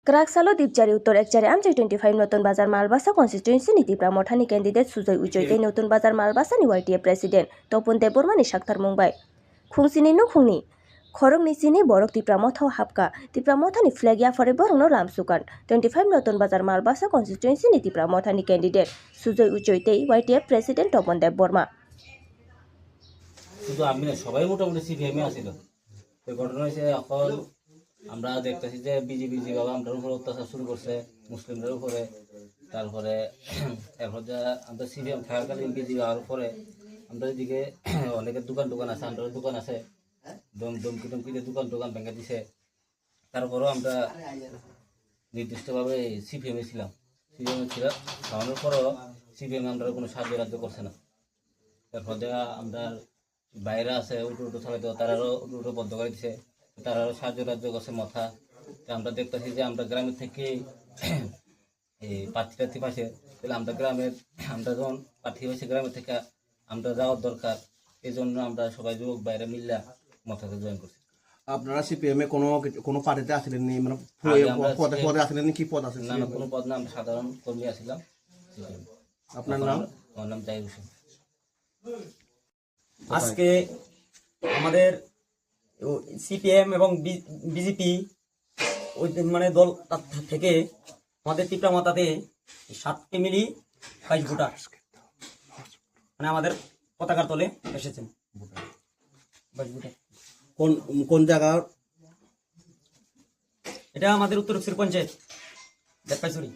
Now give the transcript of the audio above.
Kraksalo Dipjari Uttor Ekjari Amjai 25 Notun Bazar Malbasa Constituency ni Tipra Mothani candidate Sujoi Ujoitei Notun Bazar Malbasa ni YTF President Topon Debormani Shaktar Mumbai Khungsini no khungni Khorok ni sini borok Tipra Motha hapka Tipra Mothani flag ya fore borok no lamsukan 25 Notun Bazar Malbasa Constituency ni Tipra Mothani candidate Sujoi Ujoitei YTF President Topon Deborma শুধু আমি না সবাই মোটামুটি সিপিএমে আসিল তো ঘটনা হয়েছে এখন আমরা দেখতেছি যে বিজেপি যেভাবে আমাদের উপর অত্যাচার শুরু করছে মুসলিমদের উপরে তারপরে এরপর যা আমরা সিপিএম থাকাকালীন বিজেপি হওয়ার পরে আমরা এদিকে অনেকের দোকান আছে আমাদের দোকান আছে দমকিতে দোকান ভেঙে দিছে তারপরেও আমরা নির্দিষ্টভাবে সিপিএমে ছিলাম খাওয়ানোর পরও সিপিএম আমরা কোনো সাহায্য করছে না তারপর যা আমরা বাইরে আছে উটো চালাইতে তারারও উটো বন্ধ করে দিছে তারারও সাহায্য করছে মাথা আমরা দেখতেছি যে আমরা গ্রামের থেকে এই প্রার্থী পাশে তাহলে আমরা যখন প্রার্থী হয়েছে গ্রামের থেকে আমরা যাওয়ার দরকার এই জন্য আমরা সবাই যুবক বাইরে মিললা মাথাতে জয়েন করছি। আপনারা সিপিএম এ কোনো পার্টিতে আসলেন নি মানে পদে আসলেন কি পদ আছে না কোনো পদ না আমরা সাধারণ কর্মী আসছিলাম। আপনার নাম? আমার নাম জাহির হোসেন। আজকে আমাদের সিপিএম এবং বিজেপি ওই মানে দল থেকে আমাদের ত্রিপুরা মাতাতে 7টি মিলি 22 ভোটার মানে আমাদের পতাকার তলে এসেছেন 22 ভোটার। কোন জায়গার? এটা আমাদের উত্তর পঞ্চায়েত দেবপাইছড়ি।